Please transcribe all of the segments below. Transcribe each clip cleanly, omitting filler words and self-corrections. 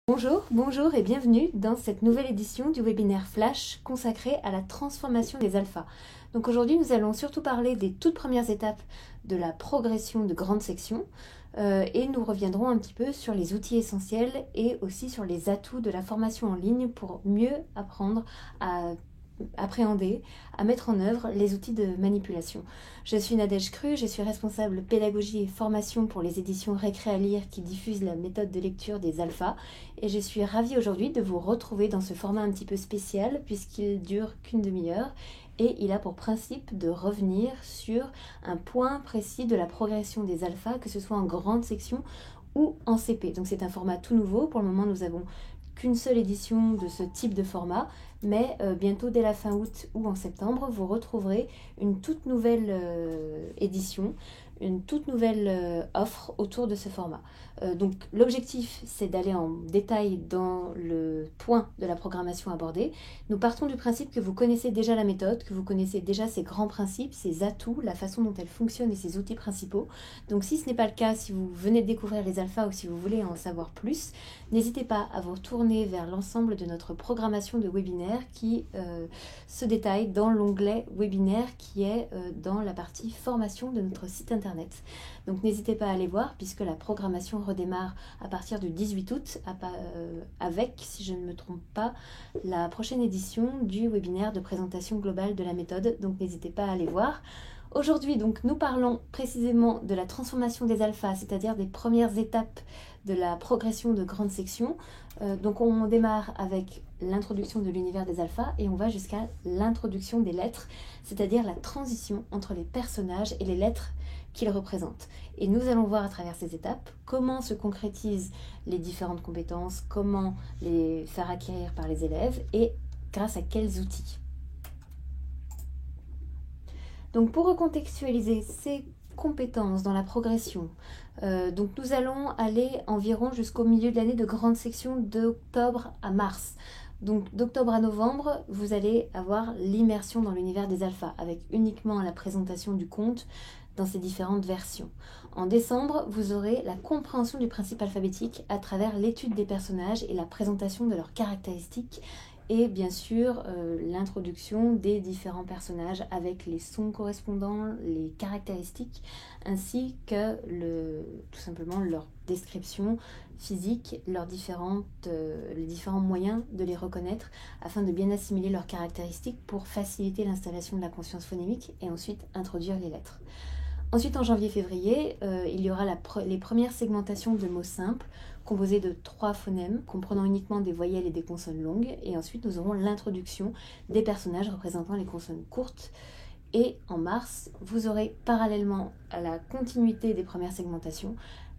Bonjour et bienvenue dans cette nouvelle édition du webinaire Flash consacré à la transformation des alphas. Donc aujourd'hui nous allons surtout parler des toutes premières étapes de la progression de grande section et nous reviendrons un petit peu sur les outils essentiels et aussi sur les atouts de la formation en ligne pour mieux apprendre à appréhender, à mettre en œuvre les outils de manipulation. Je suis Nadège Cru, je suis responsable pédagogie et formation pour les éditions Récré à lire qui diffusent la méthode de lecture des alphas et je suis ravie aujourd'hui de vous retrouver dans ce format un petit peu spécial puisqu'il dure qu'une demi-heure et il a pour principe de revenir sur un point précis de la progression des alphas, que ce soit en grande section ou en CP. Donc c'est un format tout nouveau, pour le moment nous avons qu'une seule édition de ce type de format, mais bientôt dès la fin août ou en septembre, vous retrouverez une toute nouvelle édition, une toute nouvelle offre autour de ce format. Donc l'objectif, c'est d'aller en détail dans le point de la programmation abordée. Nous partons du principe que vous connaissez déjà la méthode, que vous connaissez déjà ses grands principes, ses atouts, la façon dont elle fonctionne et ses outils principaux. Donc si ce n'est pas le cas, si vous venez de découvrir les alphas ou si vous voulez en savoir plus, n'hésitez pas à vous tourner vers l'ensemble de notre programmation de webinaires qui se détaille dans l'onglet webinaire qui est dans la partie formation de notre site internet. Donc n'hésitez pas à aller voir puisque la programmation redémarre à partir du 18 août avec, si je ne me trompe pas, la prochaine édition du webinaire de présentation globale de la méthode. Donc n'hésitez pas à aller voir. Aujourd'hui, donc, nous parlons précisément de la transformation des alphas, c'est-à-dire des premières étapes de la progression de grande section. Donc on démarre avec l'introduction de l'univers des alphas et on va jusqu'à l'introduction des lettres, c'est-à-dire la transition entre les personnages et les lettres qu'ils représentent. Et nous allons voir à travers ces étapes comment se concrétisent les différentes compétences, comment les faire acquérir par les élèves et grâce à quels outils. Donc pour recontextualiser ces compétences dans la progression, donc nous allons aller environ jusqu'au milieu de l'année de grande section d'octobre à mars. Donc d'octobre à novembre, vous allez avoir l'immersion dans l'univers des alphas avec uniquement la présentation du conte dans ses différentes versions. En décembre, vous aurez la compréhension du principe alphabétique à travers l'étude des personnages et la présentation de leurs caractéristiques et bien sûr l'introduction des différents personnages avec les sons correspondants, les caractéristiques, ainsi que tout simplement leur description physique, les différents moyens de les reconnaître afin de bien assimiler leurs caractéristiques pour faciliter l'installation de la conscience phonémique et ensuite introduire les lettres. Ensuite, en janvier-février, il y aura les premières segmentations de mots simples composés de 3 phonèmes comprenant uniquement des voyelles et des consonnes longues. Et ensuite, nous aurons l'introduction des personnages représentant les consonnes courtes. Et en mars, vous aurez parallèlement à la continuité des premières segmentations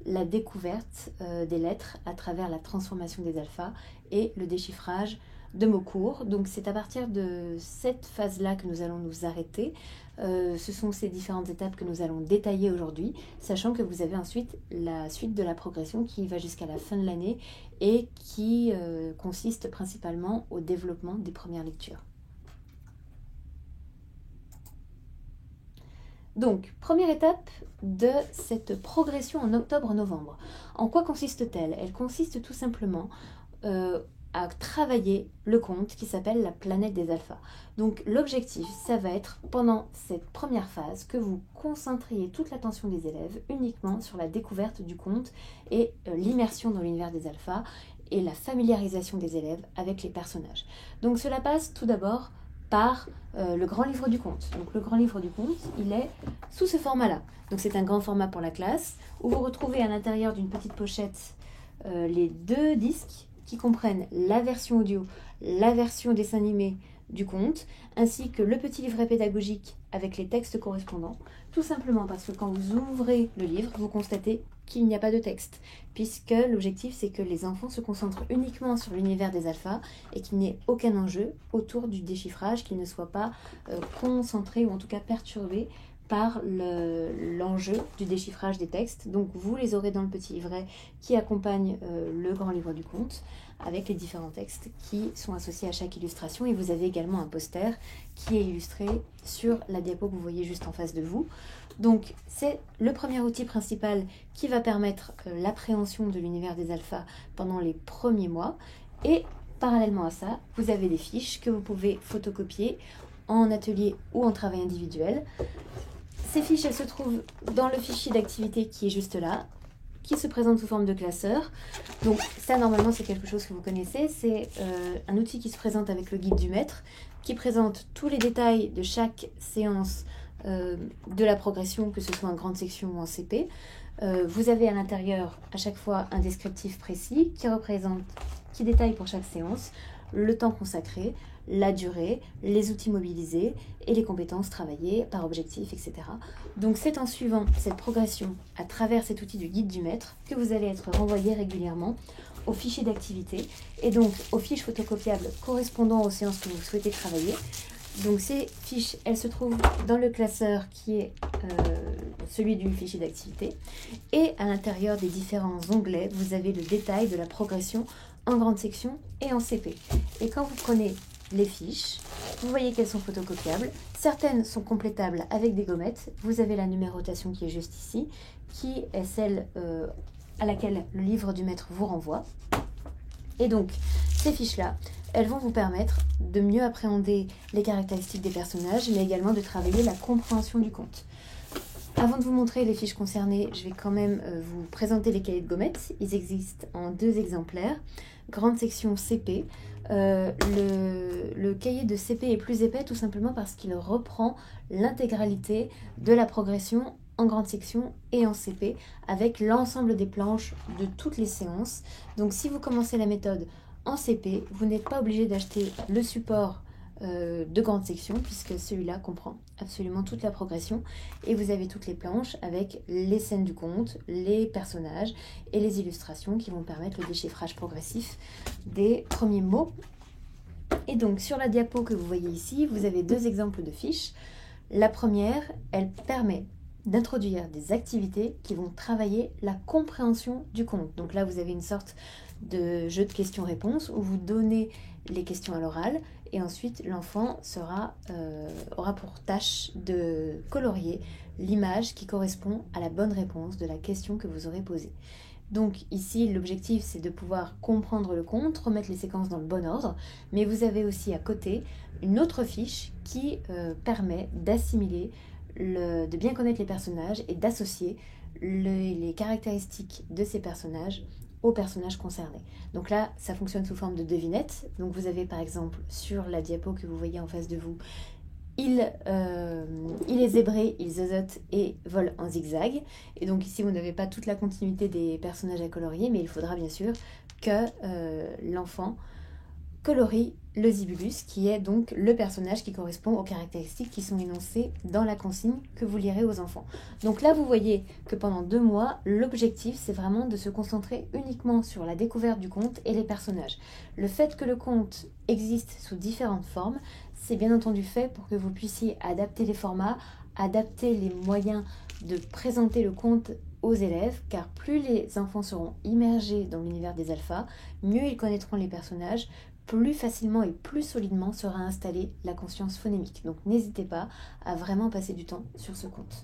la découverte des lettres à travers la transformation des alphas et le déchiffrage de mots courts. Donc c'est à partir de cette phase-là que nous allons nous arrêter. Ce sont ces différentes étapes que nous allons détailler aujourd'hui, sachant que vous avez ensuite la suite de la progression qui va jusqu'à la fin de l'année et qui consiste principalement au développement des premières lectures. Donc, première étape de cette progression en octobre-novembre. En quoi consiste-t-elle? Elle consiste tout simplement à travailler le conte qui s'appelle la planète des alphas. Donc l'objectif, ça va être pendant cette première phase que vous concentriez toute l'attention des élèves uniquement sur la découverte du conte et l'immersion dans l'univers des alphas et la familiarisation des élèves avec les personnages. Donc cela passe tout d'abord par le grand livre du conte. Donc le grand livre du conte, il est sous ce format-là. Donc c'est un grand format pour la classe où vous retrouvez à l'intérieur d'une petite pochette les 2 disques qui comprennent la version audio, la version dessin animé du conte, ainsi que le petit livret pédagogique avec les textes correspondants, tout simplement parce que quand vous ouvrez le livre, vous constatez qu'il n'y a pas de texte, puisque l'objectif c'est que les enfants se concentrent uniquement sur l'univers des alphas et qu'il n'y ait aucun enjeu autour du déchiffrage, qu'ils ne soient pas concentrés ou en tout cas perturbés par l'enjeu du déchiffrage des textes. Donc vous les aurez dans le petit livret qui accompagne le grand livre du conte, avec les différents textes qui sont associés à chaque illustration. Et vous avez également un poster qui est illustré sur la diapo que vous voyez juste en face de vous. Donc c'est le premier outil principal qui va permettre l'appréhension de l'univers des alphas pendant les premiers mois. Et parallèlement à ça, vous avez des fiches que vous pouvez photocopier en atelier ou en travail individuel. Ces fiches, elles se trouvent dans le fichier d'activité qui est juste là, qui se présente sous forme de classeur. Donc ça, normalement, c'est quelque chose que vous connaissez. C'est un outil qui se présente avec le guide du maître, qui présente tous les détails de chaque séance de la progression, que ce soit en grande section ou en CP. Vous avez à l'intérieur, à chaque fois, un descriptif précis qui détaille pour chaque séance le temps consacré, la durée, les outils mobilisés et les compétences travaillées par objectif, etc. Donc c'est en suivant cette progression à travers cet outil du guide du maître que vous allez être renvoyé régulièrement aux fichiers d'activité et donc aux fiches photocopiables correspondant aux séances que vous souhaitez travailler. Donc ces fiches, elles se trouvent dans le classeur qui est celui du fichier d'activité. Et à l'intérieur des différents onglets, vous avez le détail de la progression en grande section et en CP. Et quand vous prenez les fiches, vous voyez qu'elles sont photocopiables. Certaines sont complétables avec des gommettes. Vous avez la numérotation qui est juste ici, qui est celle à laquelle le livre du maître vous renvoie. Et donc, ces fiches-là, elles vont vous permettre de mieux appréhender les caractéristiques des personnages, mais également de travailler la compréhension du conte. Avant de vous montrer les fiches concernées, je vais quand même vous présenter les cahiers de gommettes. Ils existent en 2 exemplaires. Grande section CP. Le cahier de CP est plus épais tout simplement parce qu'il reprend l'intégralité de la progression en grande section et en CP avec l'ensemble des planches de toutes les séances. Donc si vous commencez la méthode en CP, vous n'êtes pas obligé d'acheter le support de grande section puisque celui-là comprend absolument toute la progression et vous avez toutes les planches avec les scènes du conte, les personnages et les illustrations qui vont permettre le déchiffrage progressif des premiers mots. Et donc sur la diapo que vous voyez ici, vous avez 2 exemples de fiches. La première, elle permet d'introduire des activités qui vont travailler la compréhension du conte. Donc là, vous avez une sorte de jeu de questions-réponses où vous donnez les questions à l'oral et ensuite l'enfant aura pour tâche de colorier l'image qui correspond à la bonne réponse de la question que vous aurez posée. Donc ici, l'objectif, c'est de pouvoir comprendre le conte, remettre les séquences dans le bon ordre, mais vous avez aussi à côté une autre fiche qui permet d'assimiler, de bien connaître les personnages et d'associer les caractéristiques de ces personnages aux personnages concernés. Donc là, ça fonctionne sous forme de devinettes. Donc vous avez par exemple sur la diapo que vous voyez en face de vous, il est zébré, il zozote et vole en zigzag. Et donc ici, vous n'avez pas toute la continuité des personnages à colorier, mais il faudra bien sûr que l'enfant colorie le zibulus, qui est donc le personnage qui correspond aux caractéristiques qui sont énoncées dans la consigne que vous lirez aux enfants. Donc là, vous voyez que pendant 2 mois, l'objectif, c'est vraiment de se concentrer uniquement sur la découverte du conte et les personnages. Le fait que le conte existe sous différentes formes, c'est bien entendu fait pour que vous puissiez adapter les formats, adapter les moyens de présenter le conte aux élèves, car plus les enfants seront immergés dans l'univers des alphas, mieux ils connaîtront les personnages, plus facilement et plus solidement sera installée la conscience phonémique. Donc n'hésitez pas à vraiment passer du temps sur ce conte.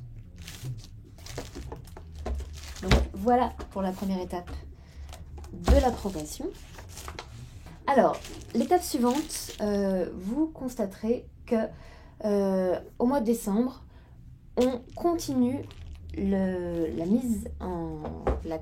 Donc voilà pour la première étape de la progression. Alors, l'étape suivante, vous constaterez que au mois de décembre, on continue la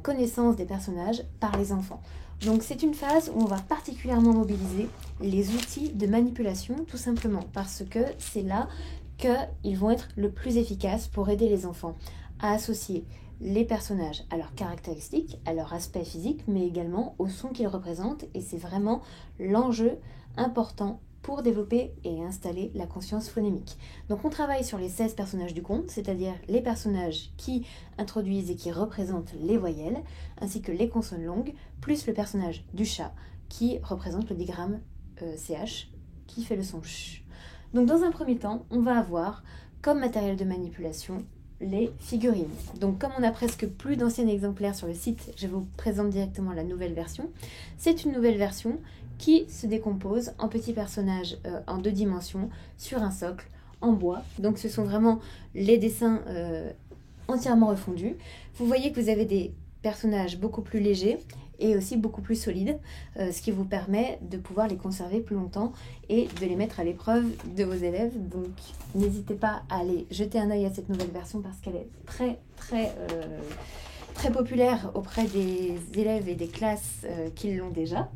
connaissance des personnages par les enfants. Donc c'est une phase où on va particulièrement mobiliser les outils de manipulation, tout simplement parce que c'est là qu'ils vont être le plus efficaces pour aider les enfants à associer les personnages à leurs caractéristiques, à leur aspect physique, mais également au son qu'ils représentent. Et c'est vraiment l'enjeu important pour développer et installer la conscience phonémique. Donc on travaille sur les 16 personnages du conte, c'est-à-dire les personnages qui introduisent et qui représentent les voyelles, ainsi que les consonnes longues, plus le personnage du chat qui représente le digramme CH, qui fait le son CH. Donc dans un premier temps, on va avoir comme matériel de manipulation les figurines. Donc comme on a presque plus d'anciens exemplaires sur le site, je vous présente directement la nouvelle version. C'est une nouvelle version qui se décompose en petits personnages en 2 dimensions sur un socle en bois. Donc ce sont vraiment les dessins entièrement refondus. Vous voyez que vous avez des personnages beaucoup plus légers et aussi beaucoup plus solides, ce qui vous permet de pouvoir les conserver plus longtemps et de les mettre à l'épreuve de vos élèves. Donc n'hésitez pas à aller jeter un œil à cette nouvelle version parce qu'elle est très populaire auprès des élèves et des classes qui l'ont déjà.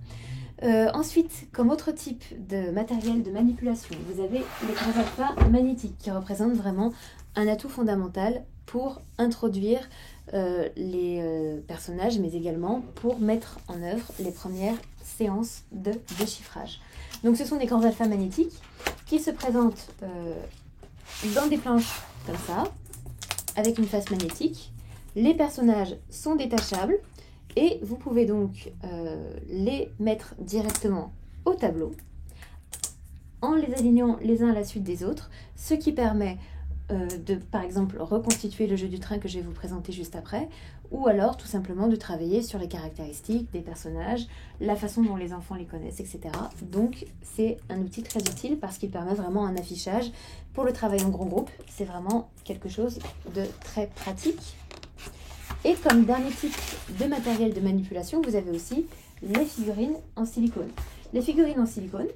Ensuite, comme autre type de matériel de manipulation, vous avez les grands alpha magnétiques qui représentent vraiment un atout fondamental pour introduire les personnages, mais également pour mettre en œuvre les premières séances de déchiffrage. Donc ce sont des grands alpha magnétiques qui se présentent dans des planches comme ça, avec une face magnétique. Les personnages sont détachables et vous pouvez donc les mettre directement au tableau en les alignant les uns à la suite des autres, ce qui permet de, par exemple, reconstituer le jeu du train que je vais vous présenter juste après, ou alors tout simplement de travailler sur les caractéristiques des personnages, la façon dont les enfants les connaissent, etc. Donc c'est un outil très utile parce qu'il permet vraiment un affichage pour le travail en grand groupe. C'est vraiment quelque chose de très pratique. Et comme dernier type de matériel de manipulation, vous avez aussi les figurines en silicone. Les figurines en silicone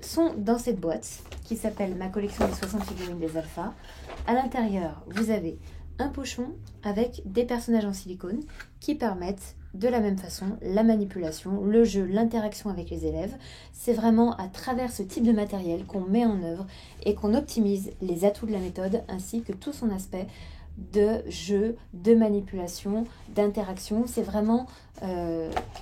sont dans cette boîte qui s'appelle ma collection des 60 figurines des alphas. À l'intérieur, vous avez un pochon avec des personnages en silicone qui permettent de la même façon la manipulation, le jeu, l'interaction avec les élèves. C'est vraiment à travers ce type de matériel qu'on met en œuvre et qu'on optimise les atouts de la méthode ainsi que tout son aspect de jeu, de manipulation, d'interaction. C'est vraiment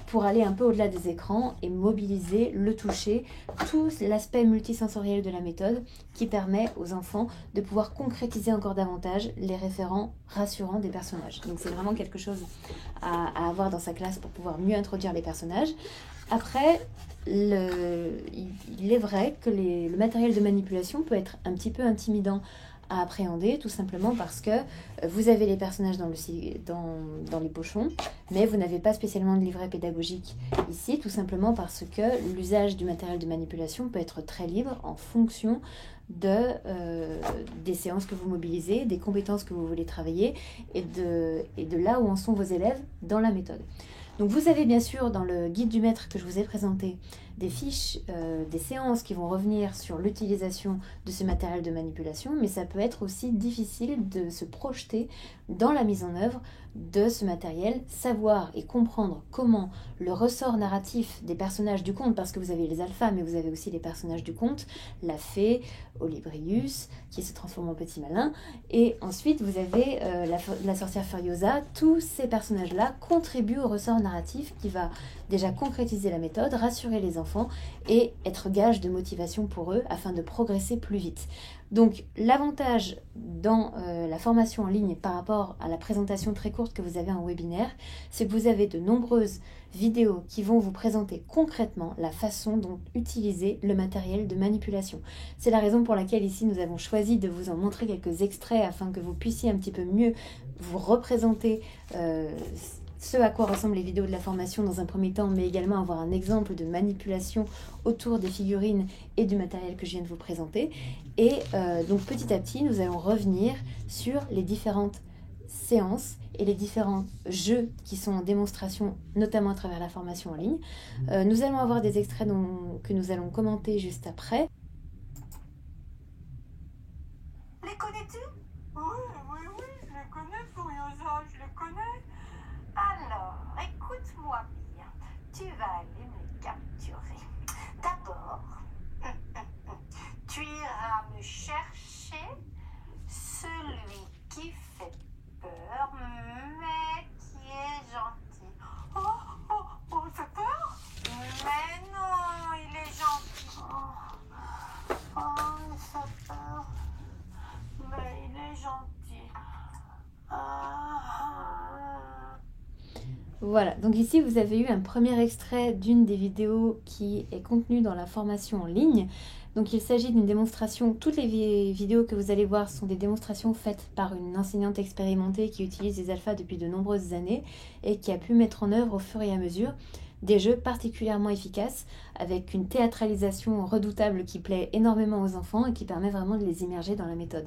pour aller un peu au-delà des écrans et mobiliser le toucher, tout l'aspect multisensoriel de la méthode qui permet aux enfants de pouvoir concrétiser encore davantage les référents rassurants des personnages. Donc c'est vraiment quelque chose à avoir dans sa classe pour pouvoir mieux introduire les personnages. Après, il est vrai que le matériel de manipulation peut être un petit peu intimidant à appréhender, tout simplement parce que vous avez les personnages dans les pochons, mais vous n'avez pas spécialement de livret pédagogique ici, tout simplement parce que l'usage du matériel de manipulation peut être très libre en fonction des séances que vous mobilisez, des compétences que vous voulez travailler et de là où en sont vos élèves dans la méthode. Donc vous avez bien sûr dans le guide du maître que je vous ai présenté des fiches, des séances qui vont revenir sur l'utilisation de ce matériel de manipulation, mais ça peut être aussi difficile de se projeter dans la mise en œuvre de ce matériel, savoir et comprendre comment le ressort narratif des personnages du conte, parce que vous avez les alphas, mais vous avez aussi les personnages du conte, la fée, Olybrius, qui se transforme en petit malin, et ensuite vous avez la sorcière Furiosa. Tous ces personnages-là contribuent au ressort narratif qui va déjà concrétiser la méthode, rassurer les enfants et être gage de motivation pour eux afin de progresser plus vite. Donc l'avantage dans la formation en ligne par rapport à la présentation très courte que vous avez en webinaire, c'est que vous avez de nombreuses vidéos qui vont vous présenter concrètement la façon dont utiliser le matériel de manipulation. C'est la raison pour laquelle ici nous avons choisi de vous en montrer quelques extraits afin que vous puissiez un petit peu mieux vous représenter ce à quoi ressemblent les vidéos de la formation dans un premier temps, mais également avoir un exemple de manipulation autour des figurines et du matériel que je viens de vous présenter. Et donc petit à petit, nous allons revenir sur les différentes séances et les différents jeux qui sont en démonstration, notamment à travers la formation en ligne. Nous allons avoir des extraits que nous allons commenter juste après. Les connais-tu? Oui, je les connais, Furiosa, je les connais. Alors, écoute-moi bien, tu vas aller me capturer. D'abord, tu iras me chercher celui qui fait peur, mais qui est gentil. Oh, il fait peur? Mais non, il est gentil. Il fait peur. Mais il est gentil. Voilà, donc ici vous avez eu un premier extrait d'une des vidéos qui est contenue dans la formation en ligne. Donc il s'agit d'une démonstration, toutes les vidéos que vous allez voir sont des démonstrations faites par une enseignante expérimentée qui utilise les alphas depuis de nombreuses années et qui a pu mettre en œuvre au fur et à mesure des jeux particulièrement efficaces avec une théâtralisation redoutable qui plaît énormément aux enfants et qui permet vraiment de les immerger dans la méthode.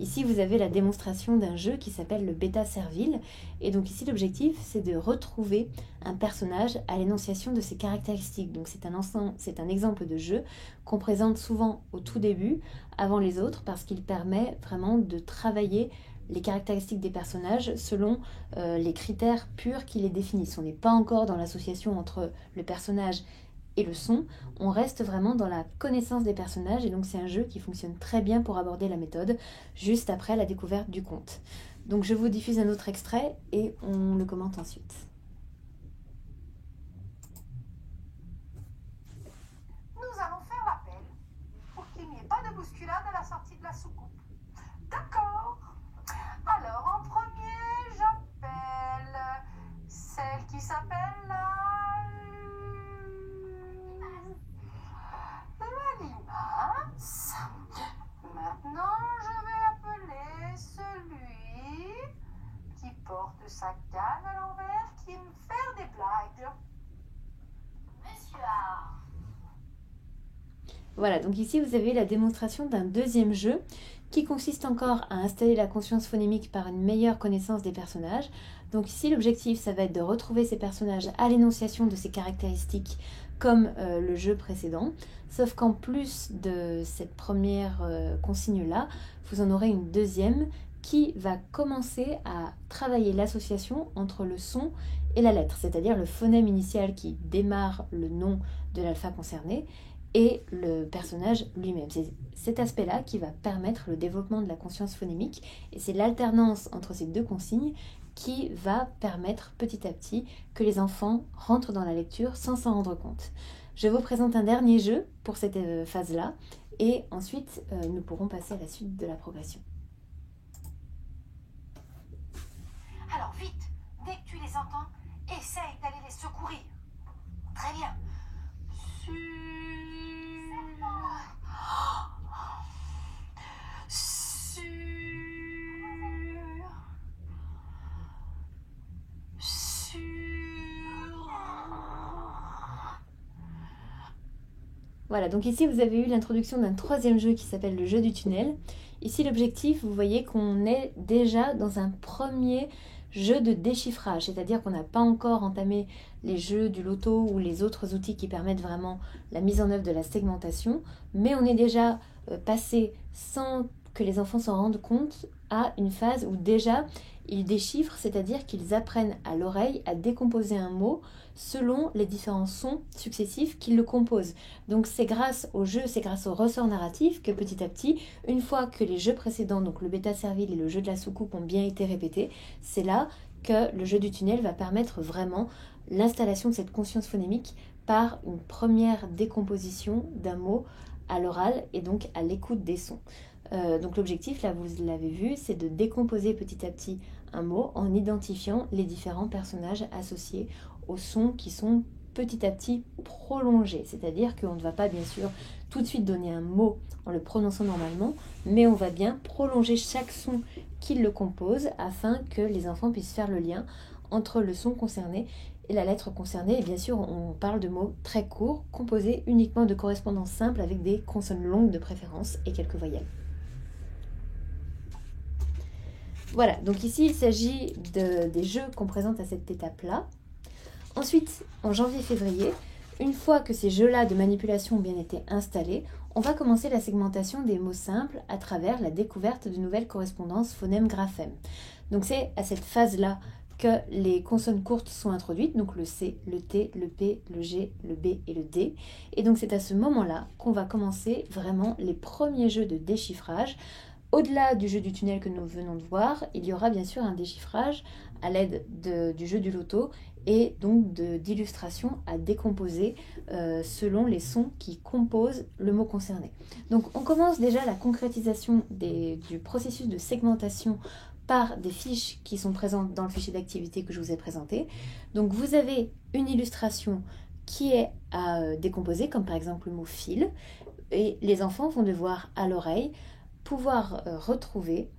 Ici, vous avez la démonstration d'un jeu qui s'appelle le Bêta Servile. Et donc ici, l'objectif, c'est de retrouver un personnage à l'énonciation de ses caractéristiques. Donc c'est un exemple de jeu qu'on présente souvent au tout début, avant les autres, parce qu'il permet vraiment de travailler les caractéristiques des personnages selon les critères purs qui les définissent. On n'est pas encore dans l'association entre le personnage et le son, on reste vraiment dans la connaissance des personnages et donc c'est un jeu qui fonctionne très bien pour aborder la méthode juste après la découverte du conte. Donc je vous diffuse un autre extrait et on le commente ensuite. Nous allons faire l'appel pour qu'il n'y ait pas de bousculade à la sortie de la soucoupe. D'accord. Alors en premier, j'appelle celle qui s'appelle la limace. Maintenant, je vais appeler celui qui porte sa canne à l'envers, qui aime faire des blagues. Monsieur A. Voilà, donc ici vous avez la démonstration d'un deuxième jeu qui consiste encore à installer la conscience phonémique par une meilleure connaissance des personnages. Donc ici l'objectif ça va être de retrouver ces personnages à l'énonciation de ces caractéristiques comme le jeu précédent, sauf qu'en plus de cette première consigne-là, vous en aurez une deuxième qui va commencer à travailler l'association entre le son et la lettre, c'est-à-dire le phonème initial qui démarre le nom de l'alpha concerné et le personnage lui-même. C'est cet aspect-là qui va permettre le développement de la conscience phonémique et c'est l'alternance entre ces deux consignes qui va permettre petit à petit que les enfants rentrent dans la lecture sans s'en rendre compte. Je vous présente un dernier jeu pour cette phase-là et ensuite nous pourrons passer à la suite de la progression. Alors vite, dès que tu les entends, essaye d'aller les secourir. Très bien. Voilà, donc ici vous avez eu l'introduction d'un troisième jeu qui s'appelle le jeu du tunnel. Ici l'objectif, vous voyez qu'on est déjà dans un premier jeu de déchiffrage, c'est-à-dire qu'on n'a pas encore entamé les jeux du loto ou les autres outils qui permettent vraiment la mise en œuvre de la segmentation, mais on est déjà passé sans que les enfants s'en rendent compte à une phase où déjà ils déchiffrent, c'est-à-dire qu'ils apprennent à l'oreille à décomposer un mot selon les différents sons successifs qui le composent. Donc c'est grâce au jeu, c'est grâce au ressort narratif que petit à petit, une fois que les jeux précédents, donc le bêta servile et le jeu de la soucoupe ont bien été répétés, c'est là que le jeu du tunnel va permettre vraiment l'installation de cette conscience phonémique par une première décomposition d'un mot à l'oral et donc à l'écoute des sons. Donc l'objectif, là vous l'avez vu, c'est de décomposer petit à petit un mot en identifiant les différents personnages associés aux sons qui sont petit à petit prolongés. C'est-à-dire qu'on ne va pas bien sûr tout de suite donner un mot en le prononçant normalement, mais on va bien prolonger chaque son qui le compose afin que les enfants puissent faire le lien entre le son concerné et la lettre concernée. Et bien sûr, on parle de mots très courts, composés uniquement de correspondances simples avec des consonnes longues de préférence et quelques voyelles. Voilà, donc ici il s'agit des jeux qu'on présente à cette étape-là. Ensuite, en janvier-février, une fois que ces jeux-là de manipulation ont bien été installés, on va commencer la segmentation des mots simples à travers la découverte de nouvelles correspondances phonèmes-graphèmes. Donc c'est à cette phase-là que les consonnes courtes sont introduites, donc le C, le T, le P, le G, le B et le D. Et donc c'est à ce moment-là qu'on va commencer vraiment les premiers jeux de déchiffrage. Au-delà du jeu du tunnel que nous venons de voir, il y aura bien sûr un déchiffrage à l'aide du jeu du loto et donc d'illustrations à décomposer selon les sons qui composent le mot concerné. Donc on commence déjà la concrétisation du processus de segmentation par des fiches qui sont présentes dans le fichier d'activité que je vous ai présenté. Donc vous avez une illustration qui est à décomposer, comme par exemple le mot fil, et les enfants vont devoir à l'oreille pouvoir retrouver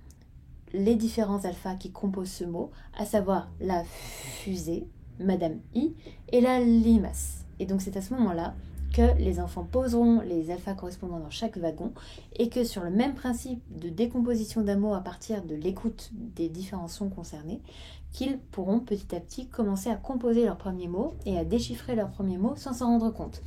les différents alphas qui composent ce mot, à savoir la fusée, Madame I, et la limace. Et donc c'est à ce moment-là que les enfants poseront les alphas correspondants dans chaque wagon et que sur le même principe de décomposition d'un mot à partir de l'écoute des différents sons concernés, qu'ils pourront petit à petit commencer à composer leurs premiers mots et à déchiffrer leurs premiers mots sans s'en rendre compte.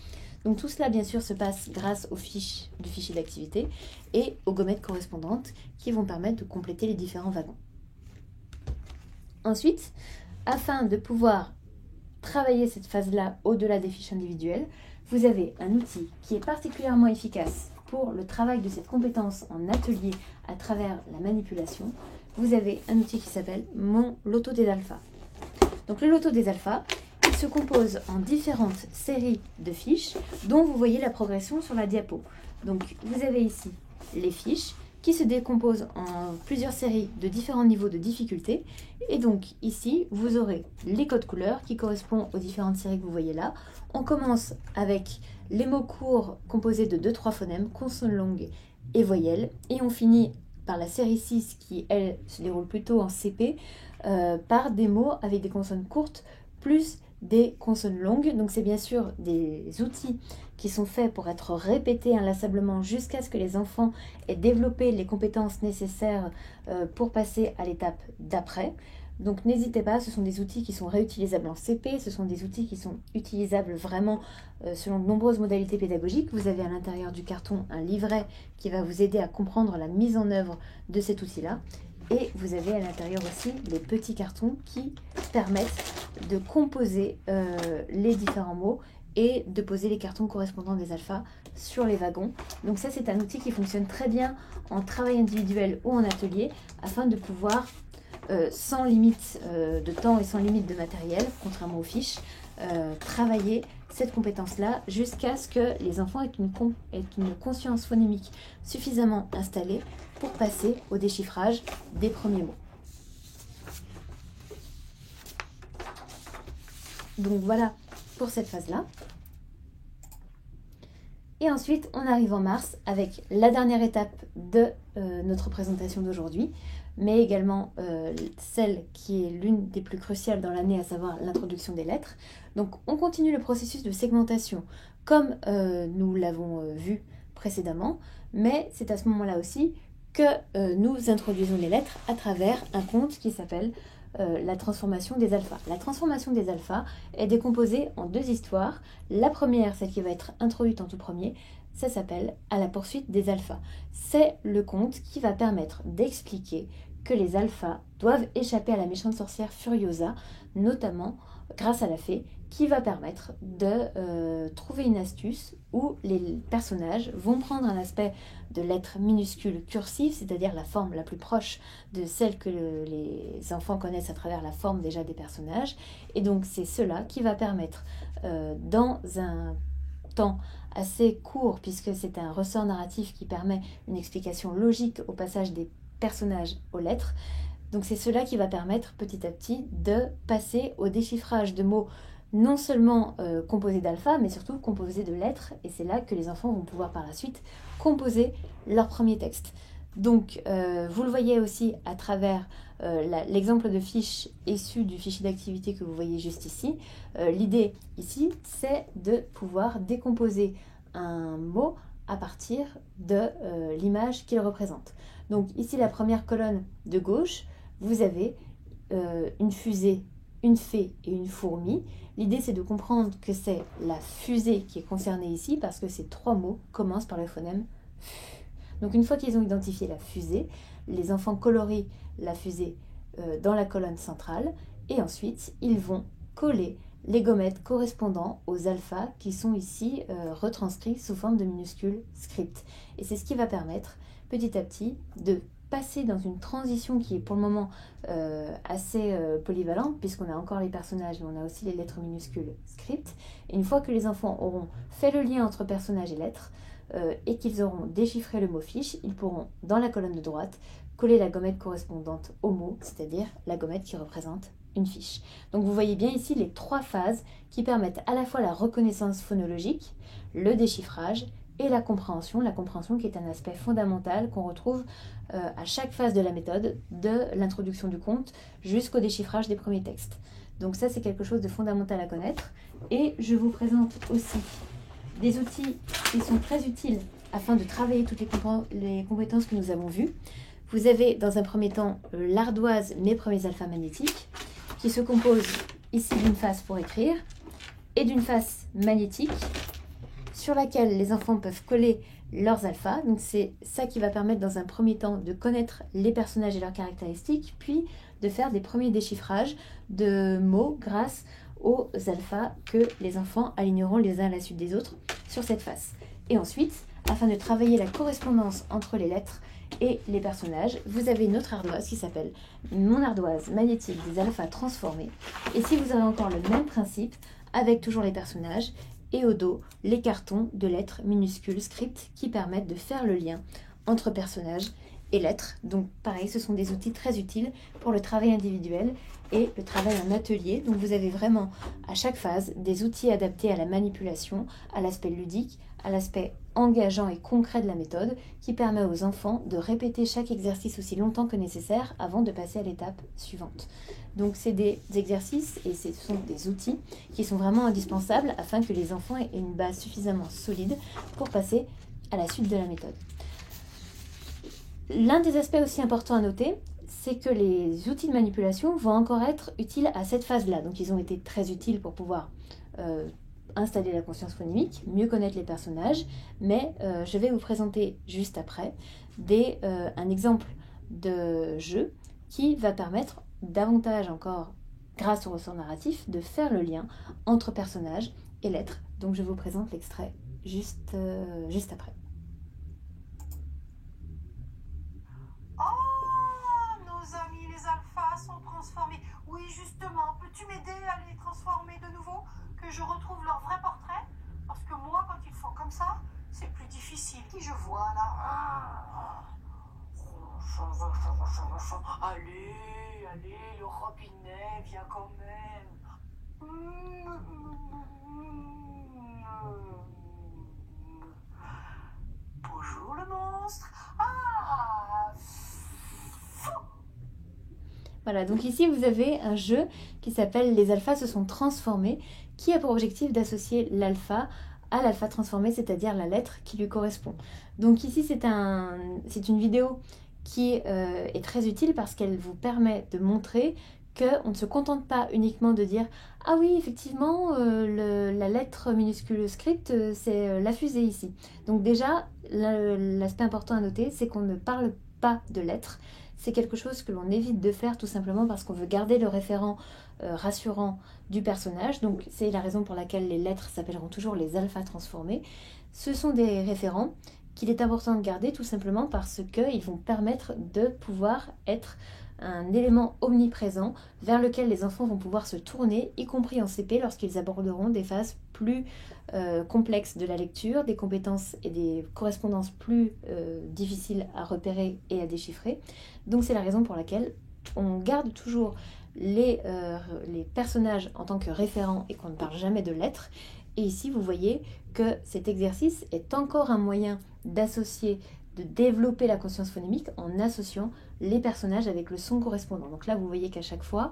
Donc tout cela bien sûr se passe grâce aux fiches du fichier d'activité et aux gommettes correspondantes qui vont permettre de compléter les différents wagons. Ensuite, afin de pouvoir travailler cette phase-là au-delà des fiches individuelles, vous avez un outil qui est particulièrement efficace pour le travail de cette compétence en atelier à travers la manipulation. Vous avez un outil qui s'appelle mon loto des alphas. Donc le loto des alphas, il se compose en différentes séries de fiches dont vous voyez la progression sur la diapo. Donc vous avez ici les fiches qui se décomposent en plusieurs séries de différents niveaux de difficulté. Et donc ici, vous aurez les codes couleurs qui correspondent aux différentes séries que vous voyez là. On commence avec les mots courts composés de 2-3 phonèmes, consonnes longues et voyelles. Et on finit par la série 6 qui, elle, se déroule plutôt en CP, par des mots avec des consonnes courtes plus des consonnes longues. Donc c'est bien sûr des outils qui sont faits pour être répétés inlassablement jusqu'à ce que les enfants aient développé les compétences nécessaires pour passer à l'étape d'après. Donc n'hésitez pas, ce sont des outils qui sont réutilisables en CP, ce sont des outils qui sont utilisables vraiment selon de nombreuses modalités pédagogiques. Vous avez à l'intérieur du carton un livret qui va vous aider à comprendre la mise en œuvre de cet outil-là. Et vous avez à l'intérieur aussi les petits cartons qui permettent de composer les différents mots et de poser les cartons correspondants des alphas sur les wagons. Donc ça, c'est un outil qui fonctionne très bien en travail individuel ou en atelier afin de pouvoir, sans limite de temps et sans limite de matériel, contrairement aux fiches, travailler cette compétence-là jusqu'à ce que les enfants aient une conscience phonémique suffisamment installée pour passer au déchiffrage des premiers mots. Donc voilà pour cette phase-là. Et ensuite, on arrive en mars avec la dernière étape de notre présentation d'aujourd'hui, mais également celle qui est l'une des plus cruciales dans l'année, à savoir l'introduction des lettres. Donc on continue le processus de segmentation comme nous l'avons vu précédemment, mais c'est à ce moment-là aussi que nous introduisons les lettres à travers un conte qui s'appelle la transformation des alphas. La transformation des alphas est décomposée en deux histoires. La première, celle qui va être introduite en tout premier, ça s'appelle À la poursuite des alphas. C'est le conte qui va permettre d'expliquer que les alphas doivent échapper à la méchante sorcière Furiosa, notamment grâce à la fée, qui va permettre de trouver une astuce où les personnages vont prendre un aspect de lettres minuscules cursives, c'est-à-dire la forme la plus proche de celle que les enfants connaissent à travers la forme déjà des personnages. Et donc c'est cela qui va permettre, dans un temps assez court, puisque c'est un ressort narratif qui permet une explication logique au passage des personnages aux lettres, donc c'est cela qui va permettre petit à petit de passer au déchiffrage de mots non seulement composés d'alpha, mais surtout composés de lettres, et c'est là que les enfants vont pouvoir par la suite composer leur premier texte. Donc vous le voyez aussi à travers l'exemple de fiche issu du fichier d'activité que vous voyez juste ici. L'idée ici, c'est de pouvoir décomposer un mot à partir de l'image qu'il représente. Donc ici, la première colonne de gauche, vous avez une fusée, une fée et une fourmi. L'idée, c'est de comprendre que c'est la fusée qui est concernée ici parce que ces trois mots commencent par le phonème F. Donc une fois qu'ils ont identifié la fusée, les enfants colorient la fusée dans la colonne centrale et ensuite ils vont coller les gommettes correspondant aux alphas qui sont ici retranscrits sous forme de minuscules script. Et c'est ce qui va permettre petit à petit de passer dans une transition qui est pour le moment assez polyvalente, puisqu'on a encore les personnages mais on a aussi les lettres minuscules script. Et une fois que les enfants auront fait le lien entre personnages et lettres et qu'ils auront déchiffré le mot fiche, ils pourront dans la colonne de droite coller la gommette correspondante au mot, c'est-à-dire la gommette qui représente une fiche. Donc vous voyez bien ici les 3 phases qui permettent à la fois la reconnaissance phonologique, le déchiffrage et la compréhension qui est un aspect fondamental qu'on retrouve à chaque phase de la méthode, de l'introduction du conte jusqu'au déchiffrage des premiers textes. Donc ça, c'est quelque chose de fondamental à connaître. Et je vous présente aussi des outils qui sont très utiles afin de travailler toutes les compétences que nous avons vues. Vous avez dans un premier temps l'ardoise Mes premiers alphabets magnétiques, qui se compose ici d'une face pour écrire et d'une face magnétique sur laquelle les enfants peuvent coller leurs alphas. Donc c'est ça qui va permettre dans un premier temps de connaître les personnages et leurs caractéristiques, puis de faire des premiers déchiffrages de mots grâce aux alphas que les enfants aligneront les uns à la suite des autres sur cette face. Et ensuite, afin de travailler la correspondance entre les lettres et les personnages, vous avez une autre ardoise qui s'appelle Mon ardoise magnétique des alphas transformés. Et si vous avez encore le même principe, avec toujours les personnages, et au dos, les cartons de lettres minuscules script qui permettent de faire le lien entre personnages et lettres. Donc pareil, ce sont des outils très utiles pour le travail individuel et le travail en atelier. Donc vous avez vraiment à chaque phase des outils adaptés à la manipulation, à l'aspect ludique, à l'aspect engageant et concret de la méthode qui permet aux enfants de répéter chaque exercice aussi longtemps que nécessaire avant de passer à l'étape suivante. Donc c'est des exercices et ce sont des outils qui sont vraiment indispensables afin que les enfants aient une base suffisamment solide pour passer à la suite de la méthode. L'un des aspects aussi importants à noter, c'est que les outils de manipulation vont encore être utiles à cette phase-là. Donc ils ont été très utiles pour pouvoir installer la conscience phonémique, mieux connaître les personnages, mais je vais vous présenter juste après un exemple de jeu qui va permettre davantage encore, grâce au ressort narratif, de faire le lien entre personnages et lettres. Donc je vous présente l'extrait juste après. Oh, nos amis les alphas sont transformés. Oui, justement, peux-tu m'aider à les transformer de nouveau? Que je retrouve leur vrai portrait? Parce que moi, quand ils font comme ça, c'est plus difficile. Qui je vois là? Allez, allez, le robinet, viens quand même. Bonjour le monstre. Ah, fou. Voilà, donc ici vous avez un jeu qui s'appelle Les alphas se sont transformés, qui a pour objectif d'associer l'alpha à l'alpha transformé, c'est-à-dire la lettre qui lui correspond. Donc ici c'est une vidéo qui est très utile parce qu'elle vous permet de montrer qu'on ne se contente pas uniquement de dire « Ah oui, effectivement, la lettre minuscule script, c'est la fusée ici. » Donc déjà, l'aspect important à noter, c'est qu'on ne parle pas de lettres. C'est quelque chose que l'on évite de faire tout simplement parce qu'on veut garder le référent rassurant du personnage. Donc c'est la raison pour laquelle les lettres s'appelleront toujours les alphas transformés. Ce sont des référents qu'il est important de garder tout simplement parce qu'ils vont permettre de pouvoir être un élément omniprésent vers lequel les enfants vont pouvoir se tourner, y compris en CP lorsqu'ils aborderont des phases plus complexes de la lecture, des compétences et des correspondances plus difficiles à repérer et à déchiffrer. Donc c'est la raison pour laquelle on garde toujours les personnages en tant que référents et qu'on ne parle jamais de lettres. Et ici, vous voyez que cet exercice est encore un moyen d'associer, de développer la conscience phonémique en associant les personnages avec le son correspondant. Donc là, vous voyez qu'à chaque fois,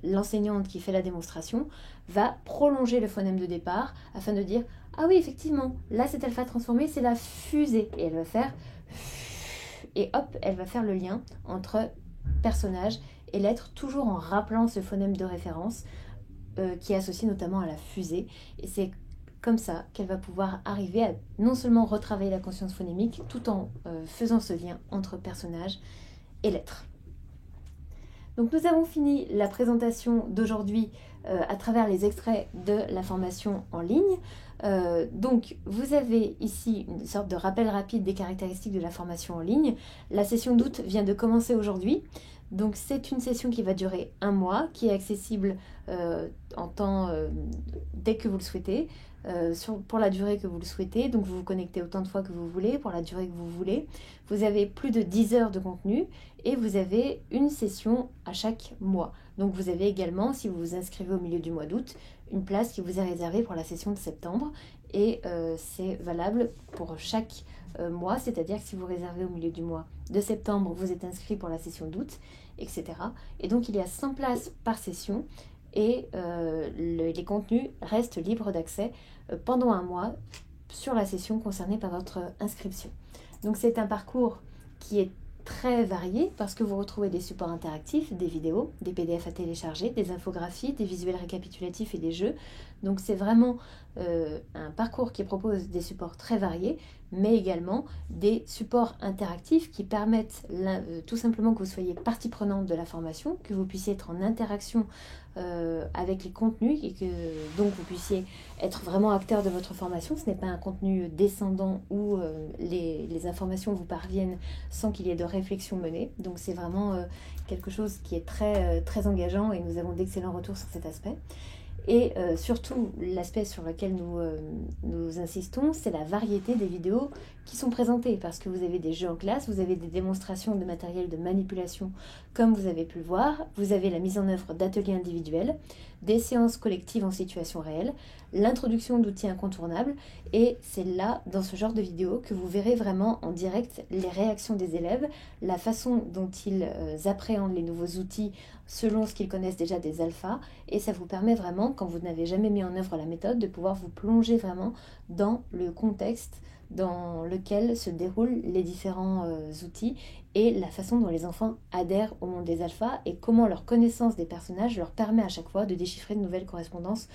l'enseignante qui fait la démonstration va prolonger le phonème de départ afin de dire « Ah oui, effectivement, là, cet alpha transformé, c'est la fusée. » Et elle va faire « Et hop, elle va faire le lien entre personnage et lettre, toujours en rappelant ce phonème de référence qui est associé notamment à la fusée. Et c'est comme ça qu'elle va pouvoir arriver à non seulement retravailler la conscience phonémique, tout en faisant ce lien entre personnage et lettre. Donc nous avons fini la présentation d'aujourd'hui à travers les extraits de la formation en ligne. Donc vous avez ici une sorte de rappel rapide des caractéristiques de la formation en ligne. La session d'août vient de commencer aujourd'hui. Donc c'est une session qui va durer 1 mois, qui est accessible en temps dès que vous le souhaitez, pour la durée que vous le souhaitez. Donc vous vous connectez autant de fois que vous voulez, pour la durée que vous voulez. Vous avez plus de 10 heures de contenu et vous avez une session à chaque mois. Donc vous avez également, si vous vous inscrivez au milieu du mois d'août, une place qui vous est réservée pour la session de septembre. Et c'est valable pour chaque mois, c'est-à-dire que si vous réservez au milieu du mois de septembre, vous êtes inscrit pour la session d'août, etc. Et donc il y a 100 places par session et les contenus restent libres d'accès pendant 1 mois sur la session concernée par votre inscription. Donc c'est un parcours qui est très varié parce que vous retrouvez des supports interactifs, des vidéos, des PDF à télécharger, des infographies, des visuels récapitulatifs et des jeux. Donc c'est vraiment un parcours qui propose des supports très variés, mais également des supports interactifs qui permettent tout simplement que vous soyez partie prenante de la formation, que vous puissiez être en interaction avec les contenus et que donc vous puissiez être vraiment acteur de votre formation. Ce n'est pas un contenu descendant où les informations vous parviennent sans qu'il y ait de réflexion menée. Donc c'est vraiment quelque chose qui est très, très engageant et nous avons d'excellents retours sur cet aspect. Et surtout, l'aspect sur lequel nous insistons, c'est la variété des vidéos qui sont présentées, parce que vous avez des jeux en classe, vous avez des démonstrations de matériel de manipulation, comme vous avez pu le voir, vous avez la mise en œuvre d'ateliers individuels, des séances collectives en situation réelle, l'introduction d'outils incontournables, et c'est là, dans ce genre de vidéos, que vous verrez vraiment en direct les réactions des élèves, la façon dont ils appréhendent les nouveaux outils selon ce qu'ils connaissent déjà des alphas, et ça vous permet vraiment, quand vous n'avez jamais mis en œuvre la méthode, de pouvoir vous plonger vraiment dans le contexte dans lequel se déroulent les différents outils et la façon dont les enfants adhèrent au monde des alphas et comment leur connaissance des personnages leur permet à chaque fois de déchiffrer de nouvelles correspondances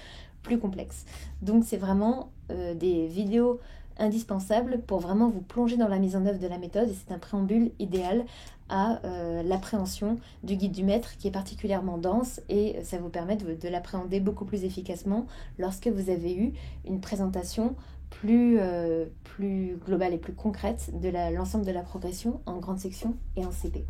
plus complexes. Donc c'est vraiment des vidéos indispensables pour vraiment vous plonger dans la mise en œuvre de la méthode, et c'est un préambule idéal à l'appréhension du guide du maître qui est particulièrement dense, et ça vous permet de l'appréhender beaucoup plus efficacement lorsque vous avez eu une présentation plus globale et plus concrète de l'ensemble de la progression en grande section et en CP.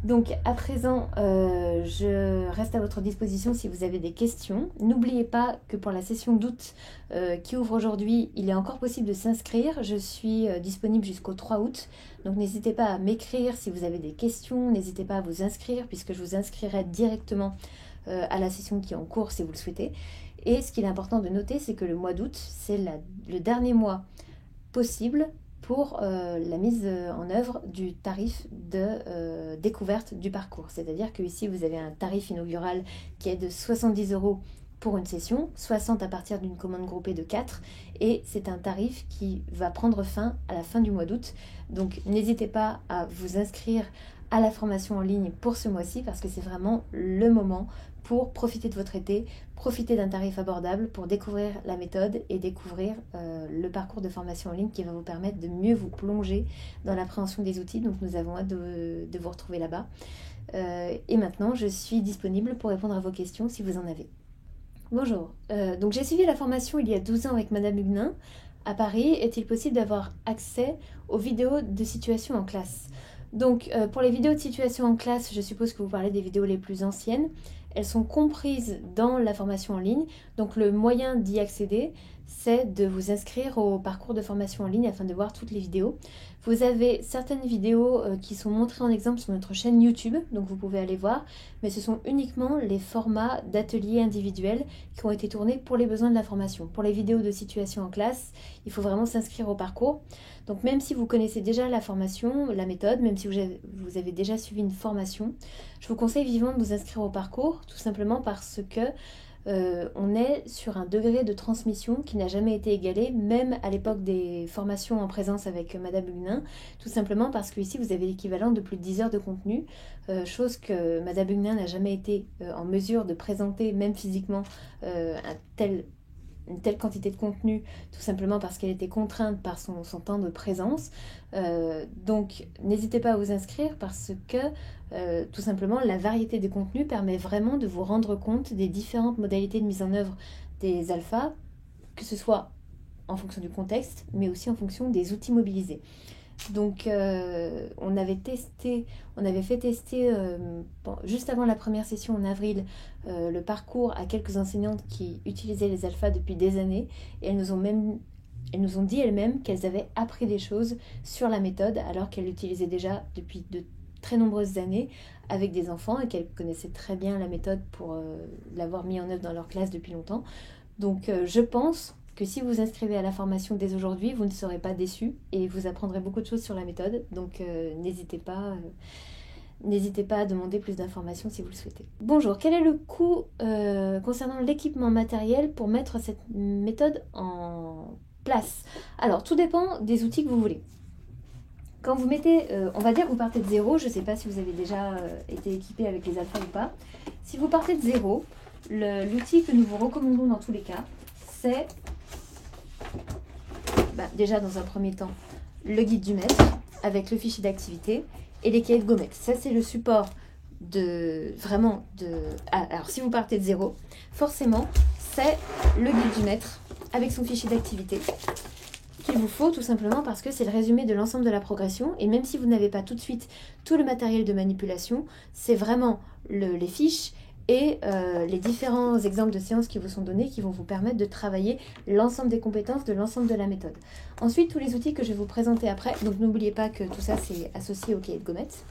Donc à présent, je reste à votre disposition si vous avez des questions. N'oubliez pas que pour la session d'août qui ouvre aujourd'hui, il est encore possible de s'inscrire. Je suis disponible jusqu'au 3 août. Donc n'hésitez pas à m'écrire si vous avez des questions. N'hésitez pas à vous inscrire puisque je vous inscrirai directement à la session qui est en cours si vous le souhaitez. Et ce qu'il est important de noter, c'est que le mois d'août, c'est le dernier mois possible pour la mise en œuvre du tarif de découverte du parcours. C'est-à-dire que ici, vous avez un tarif inaugural qui est de 70 € pour une session, 60 à partir d'une commande groupée de 4, et c'est un tarif qui va prendre fin à la fin du mois d'août. Donc n'hésitez pas à vous inscrire à la formation en ligne pour ce mois-ci, parce que c'est vraiment le moment pour profiter de votre été, profiter d'un tarif abordable pour découvrir la méthode et découvrir le parcours de formation en ligne qui va vous permettre de mieux vous plonger dans l'appréhension des outils. Donc nous avons hâte de vous retrouver là-bas. Et maintenant, je suis disponible pour répondre à vos questions si vous en avez. Bonjour, donc j'ai suivi la formation il y a 12 ans avec Madame Huguenin à Paris. Est-il possible d'avoir accès aux vidéos de situation en classe ? Donc pour les vidéos de situation en classe, je suppose que vous parlez des vidéos les plus anciennes. Elles sont comprises dans la formation en ligne. Donc le moyen d'y accéder, c'est de vous inscrire au parcours de formation en ligne afin de voir toutes les vidéos. Vous avez certaines vidéos qui sont montrées en exemple sur notre chaîne YouTube, donc vous pouvez aller voir, mais ce sont uniquement les formats d'ateliers individuels qui ont été tournés pour les besoins de la formation. Pour les vidéos de situation en classe, il faut vraiment s'inscrire au parcours. Donc même si vous connaissez déjà la formation, la méthode, même si vous avez déjà suivi une formation, je vous conseille vivement de vous inscrire au parcours, tout simplement parce que on est sur un degré de transmission qui n'a jamais été égalé, même à l'époque des formations en présence avec Madame Huguenin, tout simplement parce que ici vous avez l'équivalent de plus de 10 heures de contenu, chose que Madame Huguenin n'a jamais été en mesure de présenter, même physiquement, une telle quantité de contenu, tout simplement parce qu'elle était contrainte par son temps de présence. Donc n'hésitez pas à vous inscrire parce que tout simplement la variété des contenus permet vraiment de vous rendre compte des différentes modalités de mise en œuvre des alphas, que ce soit en fonction du contexte, mais aussi en fonction des outils mobilisés. Donc on avait fait tester juste avant la première session en avril le parcours à quelques enseignantes qui utilisaient les alphas depuis des années, et elles nous ont dit elles-mêmes qu'elles avaient appris des choses sur la méthode alors qu'elles l'utilisaient déjà depuis de très nombreuses années avec des enfants et qu'elles connaissaient très bien la méthode pour l'avoir mis en œuvre dans leur classe depuis longtemps. Donc je pense que si vous vous inscrivez à la formation dès aujourd'hui, vous ne serez pas déçus et vous apprendrez beaucoup de choses sur la méthode. Donc n'hésitez pas à demander plus d'informations si vous le souhaitez. Bonjour, quel est le coût concernant l'équipement matériel pour mettre cette méthode en place? Alors, tout dépend des outils que vous voulez. Quand vous mettez, on va dire que vous partez de zéro, je ne sais pas si vous avez déjà été équipé avec les alphas ou pas. Si vous partez de zéro, l'outil que nous vous recommandons dans tous les cas, c'est déjà dans un premier temps le guide du maître avec le fichier d'activité et les cahiers de Gomex. Ça, c'est le support alors si vous partez de zéro, forcément c'est le guide du maître avec son fichier d'activité qu'il vous faut, tout simplement parce que c'est le résumé de l'ensemble de la progression, et même si vous n'avez pas tout de suite tout le matériel de manipulation, c'est vraiment les fiches et les différents exemples de séances qui vous sont donnés qui vont vous permettre de travailler l'ensemble des compétences de l'ensemble de la méthode. Ensuite, tous les outils que je vais vous présenter après, donc n'oubliez pas que tout ça c'est associé au cahier de Gomex.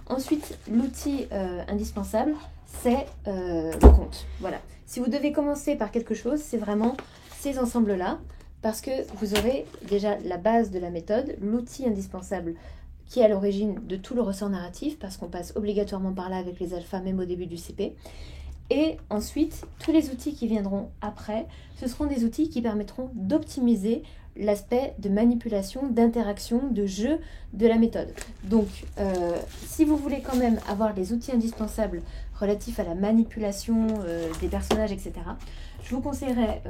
Ensuite, l'outil indispensable, c'est le compte. Voilà. Si vous devez commencer par quelque chose, c'est vraiment ces ensembles-là, parce que vous aurez déjà la base de la méthode, l'outil indispensable qui est à l'origine de tout le ressort narratif, parce qu'on passe obligatoirement par là avec les alphas, même au début du CP. Et ensuite, tous les outils qui viendront après, ce seront des outils qui permettront d'optimiser l'aspect de manipulation, d'interaction, de jeu de la méthode. Donc, si vous voulez quand même avoir les outils indispensables relatifs à la manipulation des personnages, etc., je vous conseillerais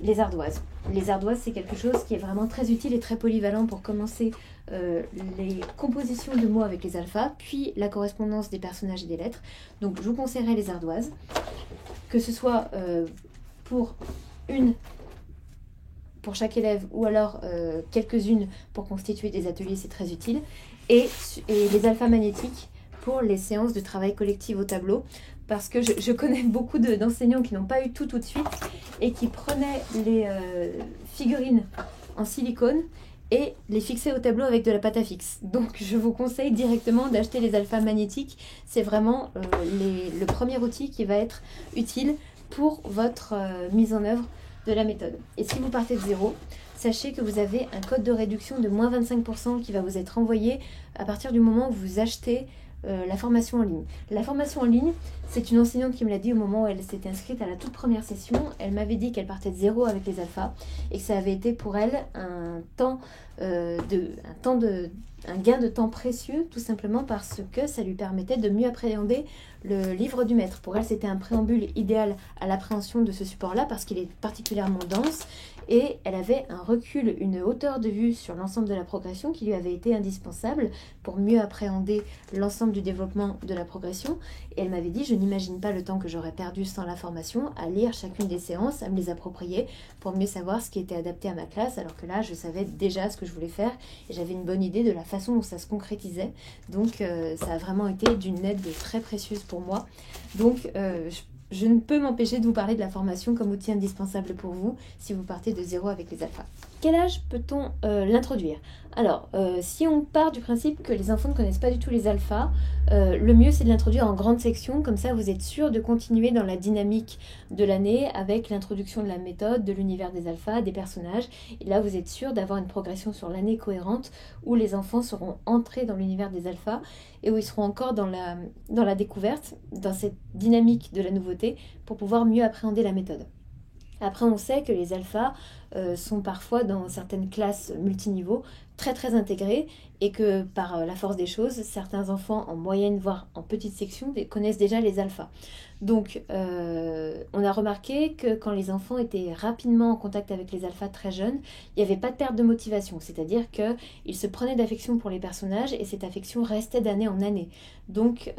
les ardoises. Les ardoises, c'est quelque chose qui est vraiment très utile et très polyvalent pour commencer les compositions de mots avec les alphas, puis la correspondance des personnages et des lettres. Donc, je vous conseillerais les ardoises, que ce soit pour chaque élève, ou alors quelques-unes pour constituer des ateliers, c'est très utile, et les alphas magnétiques pour les séances de travail collectif au tableau, parce que je connais beaucoup d'enseignants qui n'ont pas eu tout de suite et qui prenaient les figurines en silicone et les fixaient au tableau avec de la pâte à fixe. Donc je vous conseille directement d'acheter les alphas magnétiques. C'est vraiment le premier outil qui va être utile pour votre mise en œuvre de la méthode. Et si vous partez de zéro, sachez que vous avez un code de réduction de moins 25% qui va vous être envoyé à partir du moment où vous achetez la formation en ligne. La formation en ligne, c'est une enseignante qui me l'a dit au moment où elle s'était inscrite à la toute première session. Elle m'avait dit qu'elle partait de zéro avec les alphas et que ça avait été pour elle un gain de temps précieux, tout simplement parce que ça lui permettait de mieux appréhender le livre du maître. Pour elle, c'était un préambule idéal à l'appréhension de ce support-là parce qu'il est particulièrement dense et elle avait un recul, une hauteur de vue sur l'ensemble de la progression qui lui avait été indispensable pour mieux appréhender l'ensemble du développement de la progression. Et elle m'avait dit, je n'imagine pas le temps que j'aurais perdu sans la formation à lire chacune des séances, à me les approprier pour mieux savoir ce qui était adapté à ma classe, alors que là, je savais déjà ce que je voulais faire et j'avais une bonne idée de la façon dont ça se concrétisait. Donc, ça a vraiment été d'une aide très précieuse pour moi. Donc, je ne peux m'empêcher de vous parler de la formation comme outil indispensable pour vous si vous partez de zéro avec les alphas. Quel âge peut-on l'introduire? Alors, si on part du principe que les enfants ne connaissent pas du tout les alphas, le mieux c'est de l'introduire en grande section, comme ça vous êtes sûr de continuer dans la dynamique de l'année avec l'introduction de la méthode, de l'univers des alphas, des personnages, et là vous êtes sûr d'avoir une progression sur l'année cohérente où les enfants seront entrés dans l'univers des alphas et où ils seront encore dans la découverte, dans cette dynamique de la nouveauté pour pouvoir mieux appréhender la méthode. Après, on sait que les alphas sont parfois dans certaines classes multiniveaux très très intégrés et que par la force des choses, certains enfants en moyenne, voire en petite section, connaissent déjà les alphas. Donc, on a remarqué que quand les enfants étaient rapidement en contact avec les alphas très jeunes, il n'y avait pas de perte de motivation, c'est-à-dire qu'ils se prenaient d'affection pour les personnages et cette affection restait d'année en année. Donc,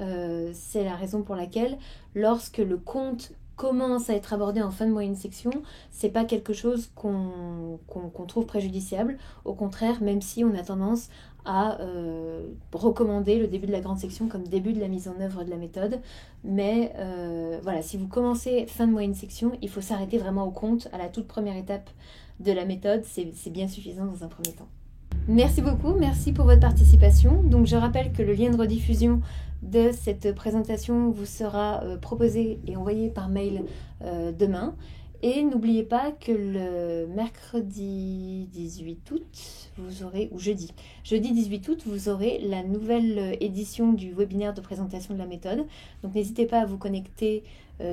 c'est la raison pour laquelle, lorsque le conte commence à être abordé en fin de moyenne section, c'est pas quelque chose qu'on trouve préjudiciable. Au contraire, même si on a tendance à recommander le début de la grande section comme début de la mise en œuvre de la méthode. Mais voilà, si vous commencez fin de moyenne section, il faut s'arrêter vraiment au conte, à la toute première étape de la méthode. C'est bien suffisant dans un premier temps. Merci beaucoup, merci pour votre participation. Donc je rappelle que le lien de rediffusion de cette présentation vous sera proposé et envoyé par mail demain. Et n'oubliez pas que le mercredi 18 août, vous aurez, ou jeudi 18 août, vous aurez la nouvelle édition du webinaire de présentation de la méthode. Donc n'hésitez pas à vous connecter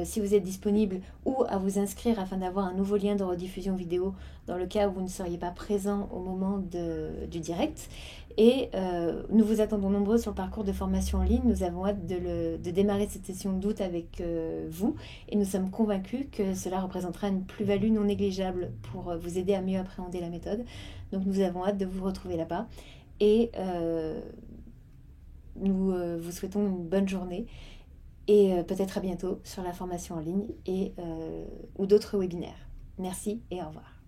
si vous êtes disponible ou à vous inscrire afin d'avoir un nouveau lien de rediffusion vidéo dans le cas où vous ne seriez pas présent au moment du direct. Et nous vous attendons nombreux sur le parcours de formation en ligne. Nous avons hâte de démarrer cette session d'août avec vous et nous sommes convaincus que cela représentera une plus-value non négligeable pour vous aider à mieux appréhender la méthode. Donc nous avons hâte de vous retrouver là-bas et nous vous souhaitons une bonne journée et peut-être à bientôt sur la formation en ligne ou d'autres webinaires. Merci et au revoir.